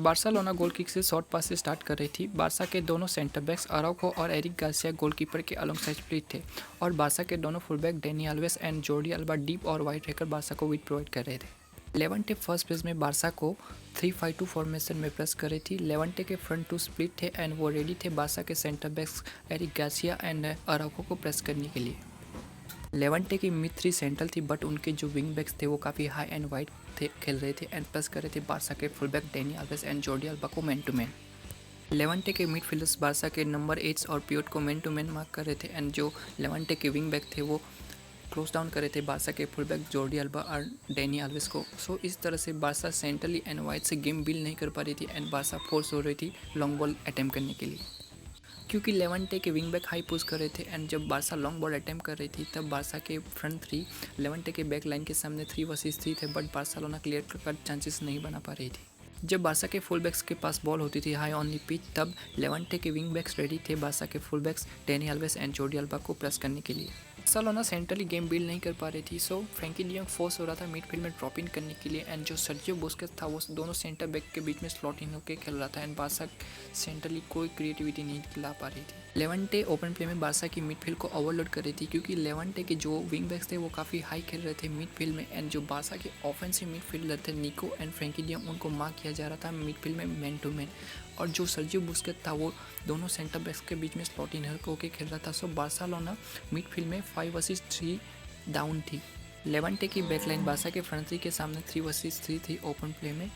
Barcelona goal kick से short पास से start कर रही थी। बार्सा के दोनों सेंटर बैक्स अराउखो और एरिक गार्सिया गोलकीपर के अलोंगसाइड स्प्लिट थे और बार्सा के दोनों fullback Dani Alves and Jordi Alba deep और वाइड रहकर बार्सा को विड प्रोवाइड कर रहे थे। लेवेंटे फर्स्ट फेज में बार्सा को 3-5-2 फॉर्मेशन में प्रेस कर रही थी। लेवेंटे के फ्रंट टू स्प्लिट थे एंड वो रेडी थे बार्सा के centre backs Eric Garcia and Araujo को प्रेस करने के लिए। लेवेंटे की मिड 3 सेंट्रल थी बट उनके जो विंग बैक्स थे वो काफ़ी हाई एंड वाइड खेल रहे थे एंड प्रेस कर रहे थे बार्सा के fullback Dani Alves and Jordi Alba को मैन टू मैन। लेवेंटे के मिडफील्डर्स बार्सा के नंबर 8 और पियोट को मैन टू मैन मार्क कर रहे थे एंड जो लेवेंटे के विंग बैक थे वो क्लोज डाउन कर रहे थे बार्सा के फुलबैक जोर्डी अल्बा और डेनी अल्वेस को। सो इस तरह से बार्सा सेंट्रली एंड वाइड से गेम बिल्ड नहीं कर पा रही थी एंड बार्सा फोर्स हो रही थी लॉन्ग बॉल अटैम्प्ट करने के लिए, क्योंकि लेवेंटे के विंग बैक हाई पुश कर रहे थे एंड जब बार्सा लॉन्ग बॉल अटैम्प्ट कर रही थी तब बार्सा के फ्रंट 3 लेवेंटे के बैक लाइन के सामने 3 वर्सेस 3 थे but Barcelona clear cut chances नहीं बना पा रही थी। जब बार्सा के फुल बैक्स के पास बॉल होती थी हाई ऑन दी पिच तब लेवेंटे के विंग बैक्स रेडी थे बार्सा के full backs Dani Alves and Jordi Alba को प्रेस करने के लिए। बार्सिलोना सेंट्रली गेम बिल्ड नहीं कर पा रही थी, सो फ्रैंकी डियोंग फोर्स हो रहा था मिडफील्ड में ड्रॉप इन करने के लिए एंड जो सर्जियो बुस्केट्स था वो दोनों सेंटर बैक के बीच में स्लॉट इन होकर खेल रहा था एंड बार्सा सेंट्रली कोई क्रिएटिविटी नहीं ला पा रही थी। लेवेंटे ओपन प्ले में बार्सा की मिडफील्ड को ओवरलोड कर रही थी क्योंकि लेवेंटे के जो विंग बैक्स थे वो काफ़ी हाई खेल रहे थे मिडफील्ड में एंड जो बार्सा के ऑफेंसिव मिडफील्डर थे निको एंड फ्रैंकी डियोंग उनको मार्क किया जा रहा था मिडफील्ड में मैन टू मैन और जो सर्जियो बुस्केट था वो दोनों सेंटर बैक्स के बीच में स्लॉट इन होकर खेल रहा था। सो बार्सिलोना मिडफील्ड में 5 वर्सेस 3 डाउन थी। लेवेंटे की बैकलाइन बार्सा के फ्रंट 3 के सामने 3 वर्सेस 3 थी ओपन प्ले में।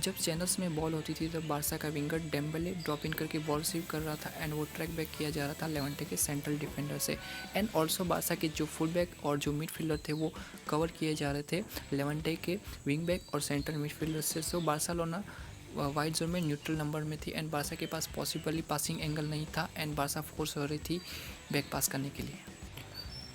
जब चैनल्स में बॉल होती थी तब बार्सा का विंगर डेम्बेले ड्रॉप इन करके बॉल रिसीव कर रहा था एंड वो ट्रैक बैक किया जा रहा था लेवेंटे के सेंट्रल डिफेंडर से एंड ऑल्सो बार्सा के जो फुल बैक और जो मिडफील्डर थे वो कवर किए जा रहे थे लेवेंटे के विंग बैक और सेंट्रल मिडफील्डर से। सो बार्सिलोना वाइड जोन में न्यूट्रल नंबर में थी एंड बार्सा के पास पॉसिबली पासिंग एंगल नहीं था एंड बार्सा फोर्स हो रही थी बैक पास करने के लिए।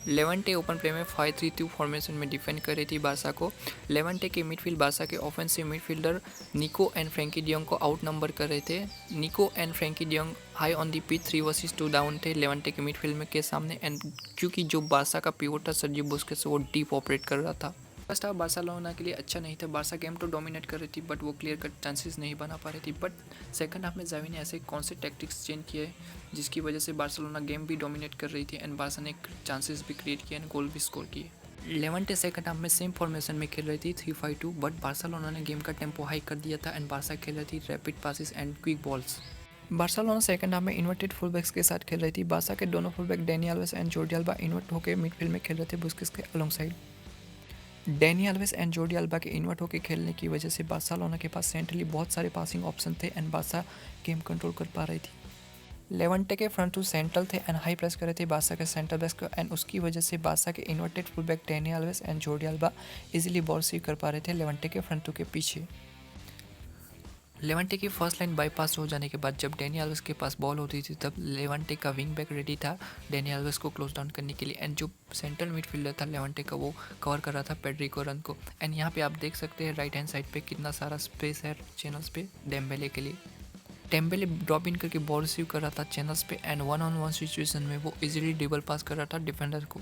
लेवेंटे ओपन प्ले में 5-3-2 फॉर्मेशन में डिफेंड कर रही थी बार्सा को। लेवेंटे के मिडफील्ड बार्सा के ऑफेंसिव मिडफील्डर निको एंड फ्रैंकी डियोंग को आउट नंबर कर रहे थे। निको and Frenkie de Jong high on the pitch 3 versus 2 down थे लेवेंटे के मिडफील्ड में के सामने एंड क्योंकि जो बार्सा का पिवोट था सर्जियो बुस्केट्स वो डीप ऑपरेट कर रहा था। फर्स्ट हाफ बार्सिलोना के लिए अच्छा नहीं था, बार्सा गेम तो डोमिनेट कर रही थी बट वो क्लियर कट चांसेस नहीं बना पा रही थी। बट सेकंड हाफ में जावी ने ऐसे कौन से टैक्टिक्स चेंज किए जिसकी वजह से बार्सिलोना गेम भी डोमिनेट कर रही थी एंड बार्सा ने चांसेस भी क्रिएट किए एंड गोल भी स्कोर किए। लेवेंटे सेकंड हाफ में सेम फॉर्मेशन में खेल रही थी 3-5-2 बट बार्सिलोना ने गेम का टेम्पो हाई कर दिया था एंड बार्सा खेल रही थी rapid passes and quick balls. Barcelona second half में इन्वर्टेड फुलबैक्स के साथ खेल रही थी। बार्सा के दोनों fullback Dani Alves and Jordi Alba invert होकर मिडफील्ड में खेल रहे थे बुस्केट्स के alongside. Dani Alves and Jordi Alba के इन्वर्ट होकर खेलने की वजह से बार्सिलोना के पास सेंट्रली बहुत सारे पासिंग ऑप्शन थे एंड बार्सा गेम कंट्रोल कर पा रही थी। लेवेंटे के फ्रंट टू सेंट्रल थे एंड हाई प्रेस कर रहे थे बार्सा के सेंटर बैक्स को एंड उसकी वजह से बार्सा के inverted fullback Dani Alves and Jordi Alba easily ball receive कर पा रहे थे लेवेंटे के फ्रंट टू के पीछे। लेवेंटे की फर्स्ट लाइन बाईपास हो जाने के बाद जब डेनी अल्वेस के पास बॉल होती थी तब लेवेंटे का विंग बैक रेडी था डेनी अल्वेस को क्लोज डाउन करने के लिए एंड जो सेंट्रल मिडफील्डर था लेवेंटे का वो कवर कर रहा था पेड्रिको रन को एंड यहाँ पे आप देख सकते हैं राइट हैंड साइड पे कितना सारा स्पेस है चैनल्स पे डेम्बेले के लिए। डेम्बेले ड्रॉप इन करके बॉल रिसीव कर रहा था चैनल्स पे एंड 1-on-1 सिचुएशन में वो इजीली डबल पास कर रहा था डिफेंडर को।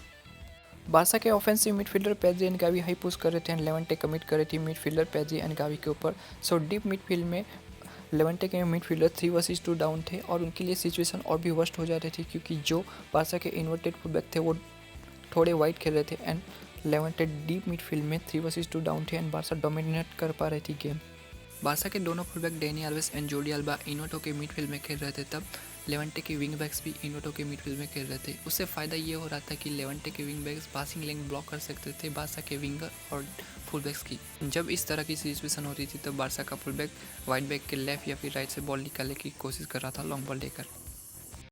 बार्सा के offensive midfielder Pedri and Gavi high push कर रहे थे एंड लेवेंटे कमिट कर रही थी मिडफील्डर पेड्री एंड गावी के ऊपर। सो डीप मिडफील्ड में लेवेंटे के मिडफील्डर 3 वर्सेस 2 डाउन थे और उनके लिए सिचुएशन और भी वर्स्ट हो जा रही थी क्योंकि जो बार्सा के इन्वर्टेड फुलबैक थे वो थोड़े वाइड खेल रहे थे एंड लेवेंटे डीप मिडफील्ड में 3 वर्सेस 2 डाउन थे एंड बार्सा डोमिनेट कर पा रही थी गेम। बार्सा के दोनों fullback Dani Alves and Jordi Alba इन्वर्टो के मिडफील्ड में खेल रहे थे तब लेवेंटे के विंग बैक्स भी इन्वर्टो के मिडफील्ड में खेल रहे थे। उससे फ़ायदा ये हो रहा था कि लेवेंटे के विंग बैक्स पासिंग लेन ब्लॉक कर सकते थे बार्सा के विंगर और फुल बैक्स की। जब इस तरह की सिचुएशन होती थी तब बार्सा का फुल बैक वाइड बैक के लेफ्ट या फिर राइट से बॉल निकालने की कोशिश कर रहा था लॉन्ग बॉल लेकर।